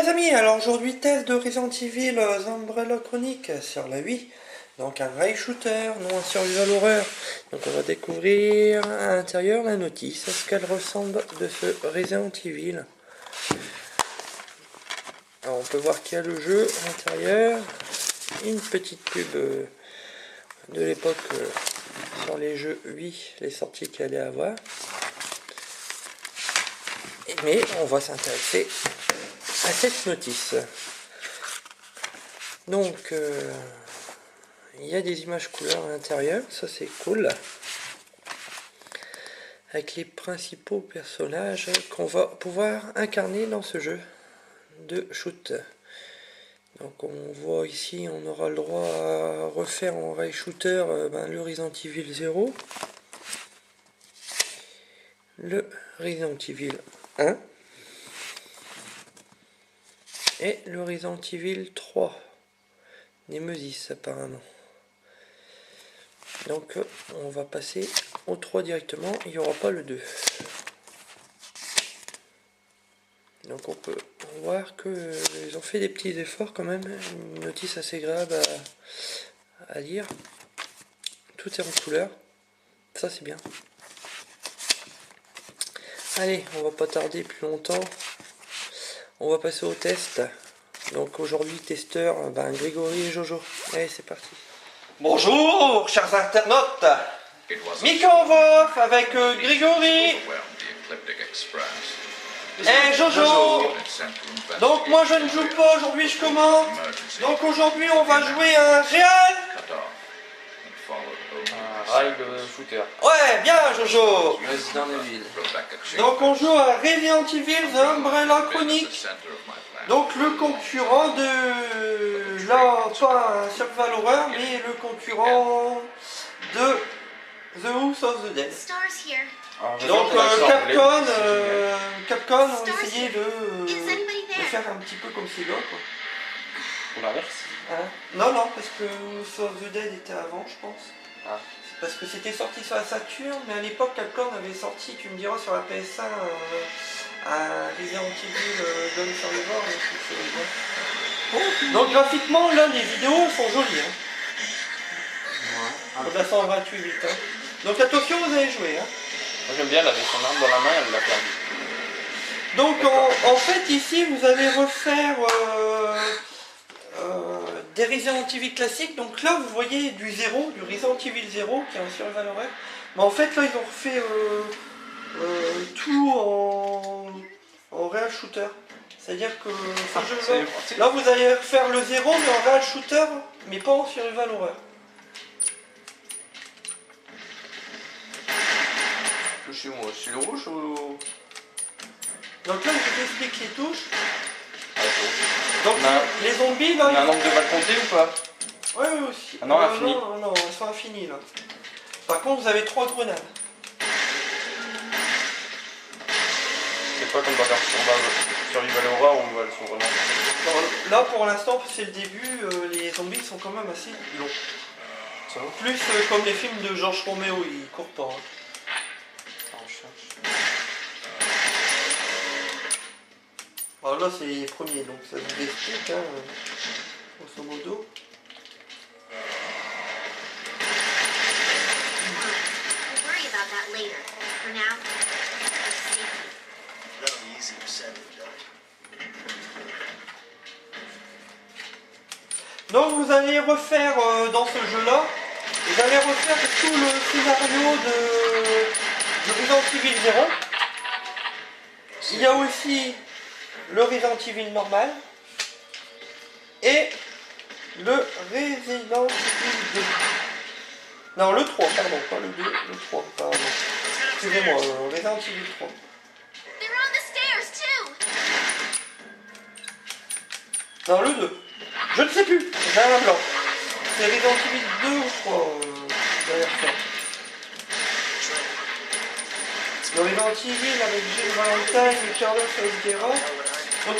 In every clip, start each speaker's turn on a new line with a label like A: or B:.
A: amis, alors aujourd'hui test de Resident Evil The Umbrella Chronicles sur la Wii. Donc un rail shooter, non un survival horror. Donc on va découvrir à l'intérieur la notice, à ce qu'elle ressemble de ce Resident Evil. Alors on peut voir qu'il y a le jeu à l'intérieur, une petite pub de l'époque sur les jeux Wii, les sorties qu'il allait avoir. Mais on va s'intéresser à cette notice. Donc il y a des images couleurs à l'intérieur, ça c'est cool, avec les principaux personnages qu'on va pouvoir incarner dans ce jeu de shoot. Donc on voit ici, on aura le droit à refaire en rail shooter le Resident Evil 0, le Resident Evil 1 et le Resident Evil 3, Nemesis apparemment. Donc on va passer au 3 directement, il n'y aura pas le 2. Donc on peut voir qu'ils ont fait des petits efforts quand même, une notice assez agréable à lire. Tout est en couleur, ça c'est bien. Allez, on va pas tarder plus longtemps, on va passer au test. Donc aujourd'hui testeur, Grégory et Jojo. Allez c'est parti. Bonjour chers internautes, Mika en voix avec Grégory et Jojo. Donc moi je ne joue pas aujourd'hui, je commente. Donc aujourd'hui on va jouer un réel
B: rail de shooter.
A: Ouais, bien Jojo.
B: Resident Evil.
A: Donc on joue à Resident Evil The Umbrella Chronicles. Donc le concurrent de... Là, pas un survival horror, mais le concurrent de The House of the Dead. Donc Capcom ont essayé de faire un petit peu comme Sega quoi.
B: Ou l'inverse.
A: Hein? Non, parce que House of the Dead était avant je pense.
B: Ah.
A: Parce que c'était sorti sur la Saturn, mais à l'époque Capcom avait sorti, tu me diras, sur la PS1 un Resident Evil Dawn Survivor. Donc graphiquement, là, les vidéos sont jolies. Hein. Ouais. De la 128 hein. Donc attention, vous allez jouer. Hein.
B: Moi j'aime bien, elle avait son arme dans la main, elle l'a perdu.
A: Donc en fait, ici, vous allez refaire des Resident Evil classiques. Donc là, vous voyez du 0, du Resident Evil 0, qui est un survival horror. Mais en fait, là, ils ont refait tout en real shooter. C'est-à-dire que ce jeu là, vous allez faire le 0, mais en real shooter, mais pas en survival horror.
B: Touchez-moi, c'est le rouge ou...
A: Donc là, je t'explique les touches.
B: Donc
A: les zombies, là...
B: On a un nombre de balles comptées ou pas?
A: Oui, aussi.
B: Ah non, infini.
A: Non, elles sont infinies, là. Par contre, vous avez 3 grenades.
B: C'est pas comme dans un survival horror où elles sont vraiment...
A: Là, pour l'instant, c'est le début, les zombies sont quand même assez longs.
B: Ça va?
A: Plus comme les films de Georges Romero, ils courent pas. Hein. Alors là c'est les premiers, donc ça vous explique, hein, grosso modo. Donc vous allez refaire dans ce jeu-là, vous allez refaire tout le scénario de Resident Evil 0. Il y a aussi le Resident Evil normal et le Resident Evil 2. Non, le 3, pardon, pas le 2, le 3, pardon. Excusez-moi, Resident Evil 3. Non, le 2. Je ne sais plus, j'ai un blanc. C'est Resident Evil 2 ou 3 derrière ça. Le Resident Evil avec Jill Valentine et Carlos Oliveira. Donc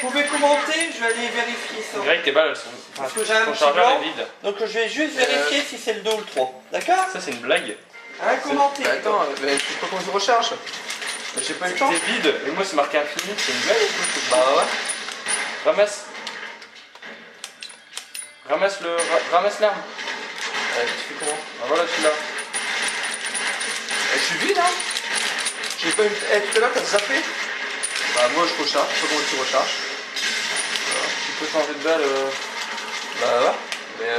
A: vous pouvez commenter, je vais aller vérifier ça.
B: On dirait que tes balles elles sont...
A: Parce que j'ai un petit
B: chargeur
A: blanc,
B: est vide.
A: donc je vais juste vérifier si c'est le 2 ou le 3. D'accord?
B: Ça c'est une blague.
A: Un commenter.
B: Attends, mais je sais pas comment je recharge. Je sais pas, c'est vide, et moi c'est marqué infini, c'est une blague ou quoi? Bah ouais. Ramasse. Ramasse l'arme.
A: Tu fais comment?
B: Ah, voilà, je suis là.
C: Je suis vide, hein. J'ai pas eu. Tout à l'heure, t'as zappé. Bah, moi, je recharge. Je sais pas comment tu recharges.
B: Tu peux changer de balle.
C: Bah, ouais. Mais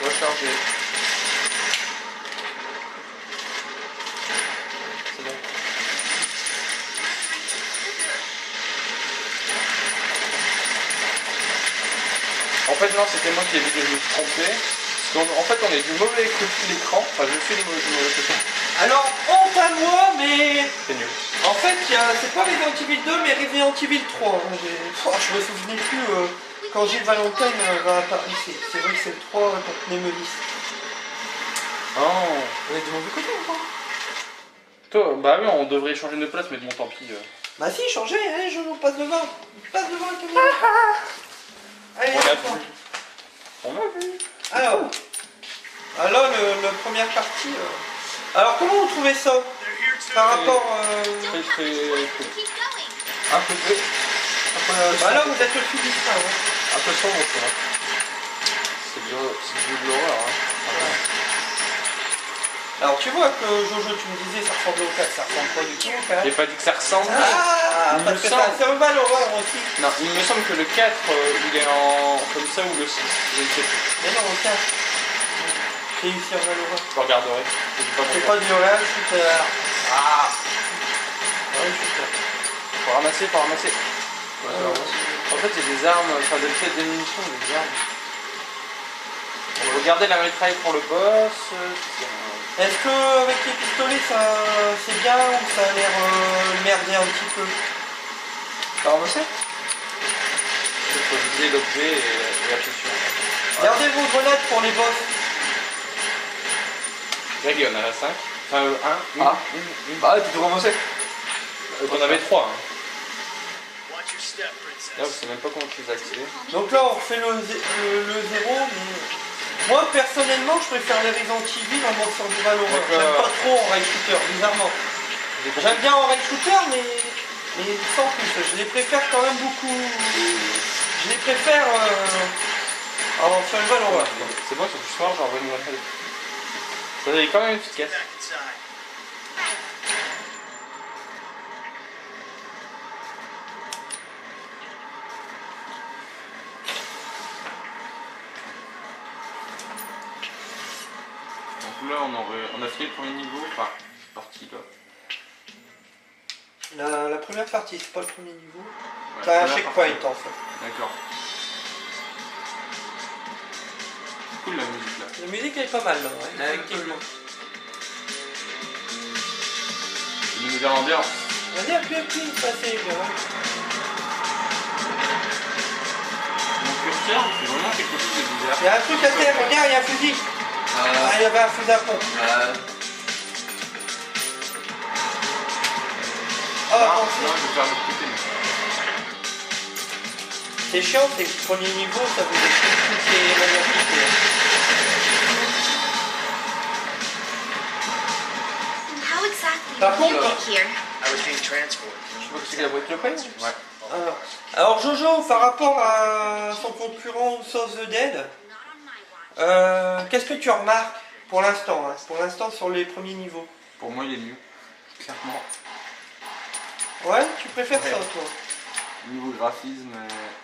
C: recharger. C'est bon.
B: En fait, non, c'était moi qui ai vu que je me suis trompé. Donc, en fait, on est du mauvais côté de l'écran. Enfin, je suis du mauvais côté.
A: Alors, honte à moi, mais
B: C'est nul.
A: en fait, c'est pas Resident Evil 2, mais Resident Evil 3. Hein. Je me souvenais plus quand Gilles Valentine va apparaître. C'est vrai que c'est le 3 contre Nemesis.
B: Oh.
C: On est du mauvais côté ou pas?
B: Toi, bah oui, on devrait changer de place, mais bon, tant pis.
A: Bah si, changez, allez, je passe devant. Passe devant la caméra. Allez,
B: On a
A: devant.
B: vu. On a vu.
A: Alors, la première partie. Alors, comment vous trouvez ça par rapport
B: Très, très,
C: Un peu de.
A: bah là, vous êtes au dessus du train. Hein.
C: Un peu sombre, quoi.
B: c'est de l'horreur. Hein.
A: Alors, tu vois que Jojo, tu me disais, ça ressemble au 4, ça ressemble pas du tout au 4.
B: J'ai pas dit que ça ressemble.
A: Ah,
B: Il
A: parce
B: me
A: que
B: semble.
A: c'est un Valorant aussi.
B: Non, il me semble que le 4, il est en comme ça ou le 6. Je ne sais plus.
A: Mais non, au 4. C'est ici un Valorant.
B: Je regarderai. Je dis pas
A: C'est
B: pourquoi.
A: pas du réel shooter. Ah. Ouais, shooter.
B: Faut ramasser.
C: Ouais, ça va.
B: En fait, il y a des armes, enfin des munitions, des armes. On va regarder la mitraille pour le boss.
A: Est-ce que avec les pistolets, ça c'est bien ou ça a l'air merder un petit peu?
C: T'as ramassé?
B: Il faut viser l'objet et attention.
A: Gardez vos grenades pour les boss.
B: Greg, il y en a 5. Enfin, un.
C: Ah. Bah, ouais, tu peux ramasser.
B: On avait 3. Hein. Là, je sais même pas comment tu les as activés.
A: Donc là, on refait le 0, mais moi personnellement, je préfère les Resident Evil en mode sur du Valorant.
B: D'accord.
A: J'aime pas trop en rail shooter, bizarrement. J'aime bien en rail shooter, mais sans plus. Je les préfère quand même beaucoup. Je les préfère en sur le Valorant.
B: C'est bon, c'est du soir, j'en envoie une grenade. Ça est quand même efficace. Donc là, on a fini le premier niveau, enfin, cette partie là.
A: La première partie, c'est pas le premier niveau.
B: Ouais,
A: T'as un
B: première
A: checkpoint
B: partie.
A: en fait.
B: D'accord. C'est cool la musique là.
A: La musique elle est pas mal là, ouais, effectivement.
B: Il nous met dans l'ambiance.
A: Vas-y, appuie, passez, bien.
B: Mon curseur, c'est vraiment quelque chose de bizarre.
A: Il y a un truc à terre, regarde, il y a un fusil. Ah, il y avait un fusil à pompe.
B: Non,
A: Ah,
B: non,
A: attention.
B: je vais faire de l'autre côté.
A: C'est chiant, c'est que le premier niveau, ça vous explique toutes les maniabilités.
D: How exactly
A: Par
D: did you
A: contre-
D: get here?
C: I was being transported. Je sais pas que c'est la boîte de pain.
B: Ouais.
A: Alors Jojo, par rapport à son concurrent South the Dead,
D: Not on my watch.
A: qu'est-ce que tu remarques pour l'instant, hein, pour l'instant sur les premiers niveaux?
B: Pour moi, il est mieux. Clairement.
A: Ouais, tu préfères
B: Ouais.
A: ça toi?
B: Niveau graphisme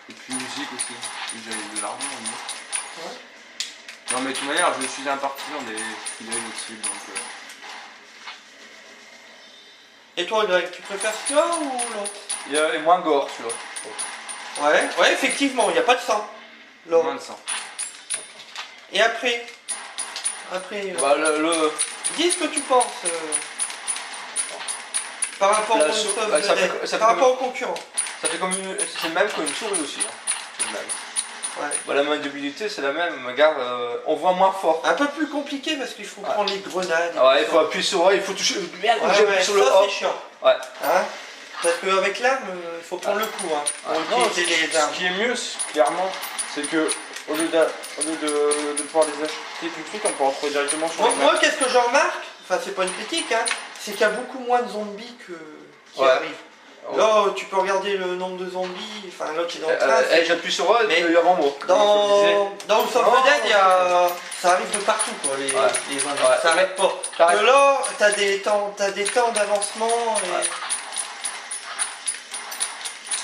B: et puis musique aussi. J'avais de l'argent au
A: Ouais.
B: Non mais de toute manière, je suis un partisan des fidèles aussi, donc...
A: Et toi Greg, tu préfères celui-là ou l'autre?
C: Il est moins gore, celui-là.
A: Ouais, effectivement, il n'y a pas de sang. Là.
B: moins de sang.
A: Et après,
C: Bah,
A: dis ce que tu penses par rapport
C: La
A: au
C: sou-
A: South
C: bah,
A: the
C: ça fait-
A: Dead,
C: ça
A: par
C: fait
A: rapport au concurrent.
C: ça fait comme une. C'est le même qu'une souris aussi. Hein. C'est le même.
A: Ouais.
C: Bah, la maniabilité, c'est la même. Regarde, on voit moins fort.
A: Un peu plus compliqué parce qu'il faut
C: Ouais.
A: prendre les grenades. et
C: Ah ouais, il
A: tout
C: faut
A: ça.
C: appuyer sur A, il faut toucher. Merde,
A: Ouais,
C: j'appuie
A: ouais,
C: sur le
A: ça
C: A.
A: c'est chiant.
C: Ouais.
A: Hein, parce qu'avec l'arme, il faut prendre le coup hein, pour
B: Non,
A: utiliser les armes.
B: ce qui est mieux, clairement, c'est que au lieu de pouvoir les acheter tout de suite, on peut en trouver directement sur
A: Moi,
B: les maps.
A: qu'est-ce que j'en remarque, enfin c'est pas une critique, hein, c'est qu'il y a beaucoup moins de zombies que qui
C: Ouais.
A: arrivent. Là, tu peux regarder le nombre de zombies, enfin là tu es dans le train.
C: J'appuie sur A
A: Mais-
C: et il y a avant moi.
A: Dans House of
C: Oh,
A: the Dead, ça arrive de partout quoi, les zombies.
C: Ouais.
A: Ça arrête pas.
C: T'arrêtes.
A: Que là, t'as des temps d'avancement et...
C: Ouais.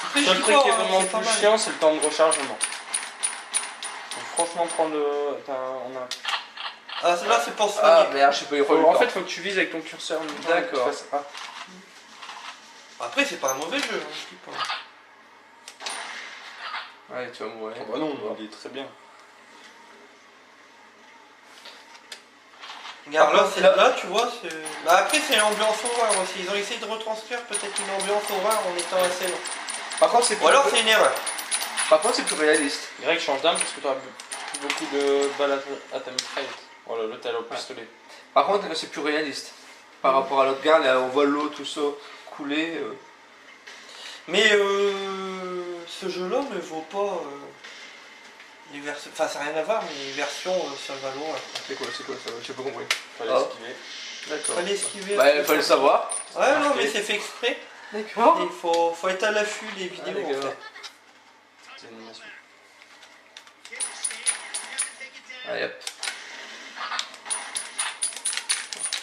A: Après,
B: Le
A: je
B: seul
A: dis
B: truc
A: pas,
B: qui est
A: hein,
B: vraiment
A: c'est pas
B: plus
A: mal.
B: chiant, c'est le temps de rechargement. Faut franchement prendre le.
A: Ah, là c'est pour se
C: Ah
A: soigner.
C: merde, je sais pas, il faut
B: En fait, faut que tu vises avec ton curseur.
C: D'accord.
B: Tu fasses A.
A: Après, c'est pas un mauvais jeu. Hein, je dis pas.
C: Ouais, tu vas mourir.
B: Oh bah non, il est très bien.
A: Regarde,
C: Par
A: là,
C: contre,
A: là, tu vois, c'est... Bah, après, c'est l'ambiance horreur aussi. Ils ont essayé de retranscrire peut-être une ambiance horreur en étant assez long.
C: Par contre, c'est
A: Ou alors, c'est une erreur.
C: plus réaliste.
B: Greg change d'arme parce que tu auras plus beaucoup de balles à ta mitraille. Voilà, là t'as le pistolet.
C: Par contre, c'est plus réaliste. Par rapport à l'autre gars, là, on voit l'eau, tout ça, couler.
A: Mais ce jeu-là ne vaut pas les versions... Enfin, ça n'a rien à voir, mais les versions sur le Valois.
C: C'est quoi ça? J'ai pas compris.
B: Fallait
C: Ah.
B: esquiver.
C: D'accord.
A: Fallait esquiver.
C: Bah, il fallait le savoir.
A: Ouais, non, mais c'est fait exprès.
C: D'accord.
A: Il faut être à l'affût des vidéos en
C: d'accord.
A: fait.
B: C'est une animation.
C: Allez hop.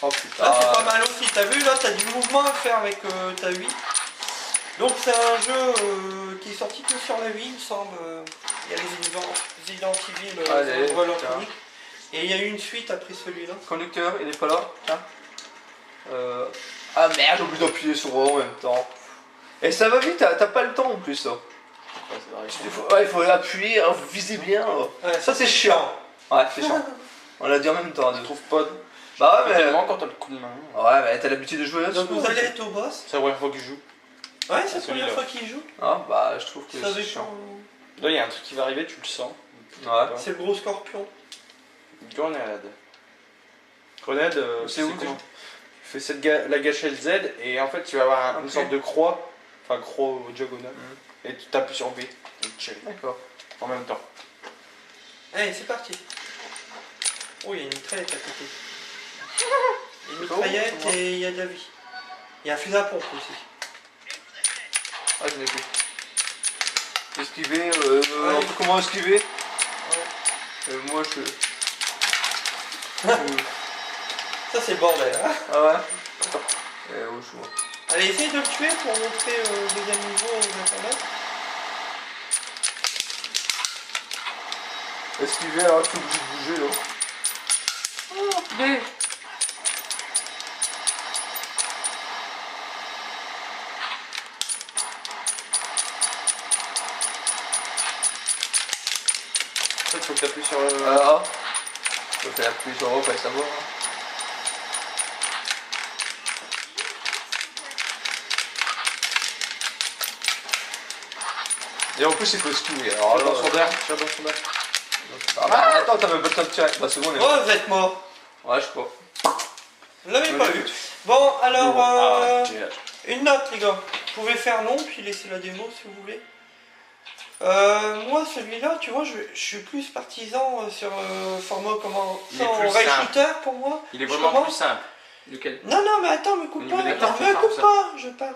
C: Oh putain.
A: Là, c'est pas mal aussi. T'as vu, là, t'as du mouvement à faire avec ta Wii. Donc, c'est un jeu qui est sorti que sur la Wii, il me semble. Il y a les Resident Evil
C: Allez,
A: sur Valor
C: tiens.
A: Unique. Et il y a eu une suite après celui-là.
C: Conducteur, il est pas là. Tiens. Ah merde, j'ai oublié d'appuyer sur A en même temps. Et ça va vite, t'as pas le temps en plus. Ça.
B: Ouais, c'est vrai.
C: Il faut appuyer, hein, viser bien.
A: Ouais,
C: Ça c'est chiant. Ouais, c'est chiant. On l'a dit en même temps.
B: Je trouve pas.
C: Bah ouais, mais.
B: Tellement quand t'as le coup de main.
C: Ouais, mais t'as l'habitude de jouer là-dessus.
A: Donc, vous allez être au boss.
B: C'est la première fois que je joue.
A: Ouais, c'est la
B: celui-là.
A: première fois qu'il joue.
C: Ah bah, je trouve que
A: Ça
C: c'est
A: dépend.
C: chiant.
B: Là, il y a un truc qui va arriver, tu le sens.
C: Ouais.
A: C'est le gros scorpion.
B: Grenade. Grenade,
C: C'est où,
B: comment tu fais la gâchette Z et en fait tu vas avoir une
C: Ok.
B: sorte de croix, enfin croix diagonale,
C: Mhm.
B: et tu tapes sur B et tu tires
C: D'accord.
B: en même temps.
A: Allez, c'est parti. Oh, il y a une mitraillette à côté. Il y a une
C: C'est
A: mitraillette
C: bon,
A: et il y a de la vie. Il y a un fusil à pompe aussi.
C: Ah, je l'ai fait. Esquiver,
A: Ouais.
C: comment esquiver moi je.
A: Ça, c'est le bordel. Hein.
C: Ah ouais. Où je vois.
A: Allez, essaye de le tuer pour montrer le deuxième niveau aux internet.
C: Esquiver, alors je suis obligé de bouger là. Oh, mais.
B: En fait, il faut que tu appuies sur le.
C: Ah. Faut faire appuyer sur O, fallait savoir. Hein. Et en plus il faut esquiver. Alors
B: Tire
C: là,
B: dans son d'air, tire dans son d'air.
C: Ah bah attends, t'as même pas le temps de tirer. Bah c'est bon, on est.
A: Oh, vous êtes mort.
C: Ouais, je crois.
A: Vous l'avez pas vu. Bon, alors,
B: Ah, GH.
A: une note, les gars. Vous pouvez faire non, puis laisser la démo si vous voulez. Moi, celui-là, tu vois, je suis plus partisan sur format comment.
B: Il est
A: Sans
B: plus
A: rail
B: simple.
A: shooter pour moi.
B: Il est
A: Je
B: vraiment
A: commence.
B: plus simple.
C: Lequel?
A: Non, non, mais attends, me coupe
B: Au
A: pas.
B: niveau des
A: Ne
B: cartes,
A: me
B: c'est
A: coupe
B: ça.
A: pas, je parle.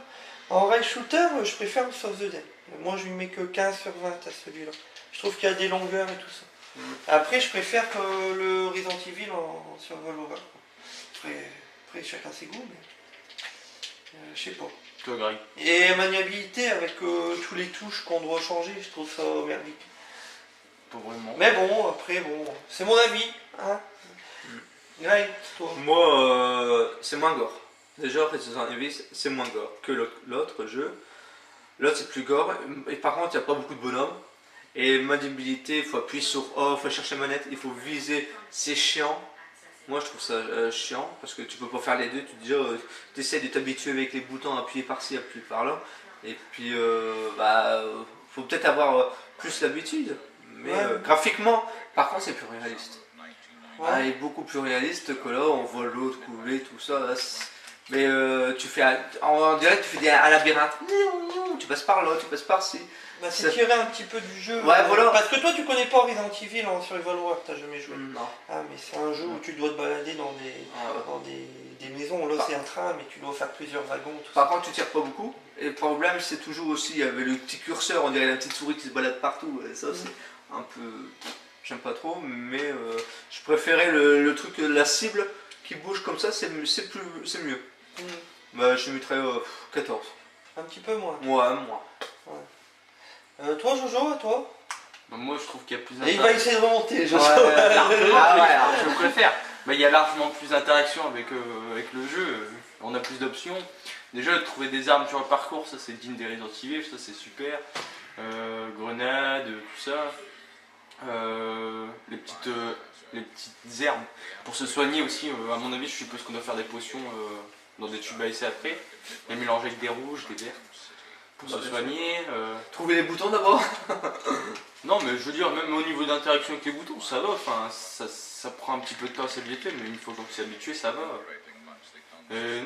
A: En rail shooter, je préfère House of the Dead. Moi, je lui mets que 15 sur 20 à celui-là. Je trouve qu'il y a des longueurs et tout ça. Après, je préfère que le Resident Evil en survival horror. Après, chacun ses goûts, mais je sais pas.
B: Toi, Greg.
A: Et maniabilité avec tous les touches qu'on doit changer, je trouve ça merdique.
B: Pas vraiment.
A: Mais bon, après, bon, c'est mon avis. Hein. Greg, toi.
C: Moi, c'est moins gore. Déjà, Resident Evil, c'est moins gore que l'autre jeu. L'autre, c'est plus gore. Et par contre, il n'y a pas beaucoup de bonhommes. Et maniabilité, il faut appuyer sur A, il faut chercher manette, il faut viser. C'est chiant. Moi, je trouve ça chiant parce que tu peux pas faire les deux. Tu essaies de t'habituer avec les boutons, appuyer par-ci, appuyer par-là. Et puis, faut peut-être avoir plus l'habitude. Mais
A: Ouais.
C: graphiquement, par contre, c'est plus réaliste.
A: Ouais.
C: Ah, il est beaucoup plus réaliste que là, on voit l'autre couler, tout ça. Là, mais tu fais en direct, tu fais un labyrinthe. Tu passes par là, tu passes par-ci.
A: Bah, c'est
C: Ça-
A: tirer un petit peu du jeu.
C: Ouais, voilà.
A: Parce que toi, tu connais pas Resident Evil en survival horror, t'as jamais joué.
C: Non.
A: Ah, mais c'est un jeu où tu dois te balader dans des,
C: Ah, ouais.
A: dans des des maisons. Là, c'est un train, mais tu dois faire plusieurs wagons. Tout ça.
C: Par contre, tu tires pas beaucoup. Et le problème, c'est toujours aussi, il y avait le petit curseur, on dirait la petite souris qui se balade partout. Et ça, c'est un peu. J'aime pas trop, mais je préférais le truc, la cible qui bouge comme ça, c'est mieux. Bah, je mettrais 14.
A: Un petit peu moins.
C: Moi, moi.
A: Toi, Jojo, toi?
B: Bah, moi, je trouve qu'il y a plus
A: Et il va essayer de remonter, Jojo.
B: je préfère. Bah, il y a largement plus d'interaction avec le jeu. On a plus d'options. Déjà, trouver des armes sur le parcours, ça c'est digne des Resident Evil, ça c'est super. Grenades, tout ça. Les petites herbes pour se soigner aussi. À mon avis, je suppose qu'on doit faire des potions dans des tubes à essai après. Les mélanger avec des rouges, des verts. Pour se soigner.
C: Trouver les boutons d'abord.
B: Non, mais je veux dire, même au niveau d'interaction avec les boutons, ça va. Enfin, ça prend un petit peu de temps à s'habituer, mais une fois qu'on s'y habitue, ça va.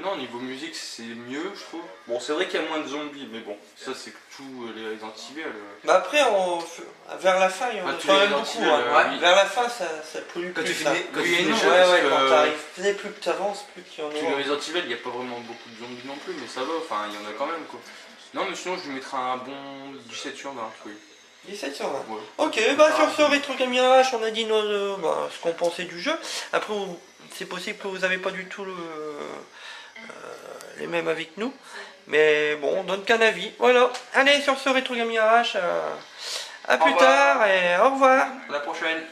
B: Non, niveau musique, c'est mieux, je trouve. Bon, c'est vrai qu'il y a moins de zombies, mais bon, ça c'est que tous les Resident Evil.
A: Bah après, vers la fin, il y en a
B: tous
A: quand
B: les
A: même
B: Resident
A: beaucoup.
B: Evil,
A: hein.
B: oui.
A: Vers la fin, ça pollue
C: Quand
A: plus.
C: tu
A: ça.
C: finis, quand
B: Oui
C: tu
B: et
C: finis
B: non,
C: le jeu,
A: Ouais, ouais,
B: parce
A: quand
B: que-
A: t'arrives, plus que t'avances, plus qu'il y en
B: Tous les
A: aura.
B: Resident Evil, il n'y a pas vraiment beaucoup de zombies non plus, mais ça va, enfin, il y en a quand même quoi. Non, mais sinon, je lui mettrais un bon 17 sur 20, oui.
A: 17 sur 20.
B: Ouais.
A: Ok, bah sur ce Retro Gaming RH, on a dit ce qu'on pensait du jeu. Après, c'est possible que vous n'avez pas du tout les mêmes avis que nous. Mais bon, on donne qu'un avis. Voilà. Allez, sur ce Retro Gaming RH, à plus
B: revoir.
A: tard et au revoir.
B: À la prochaine.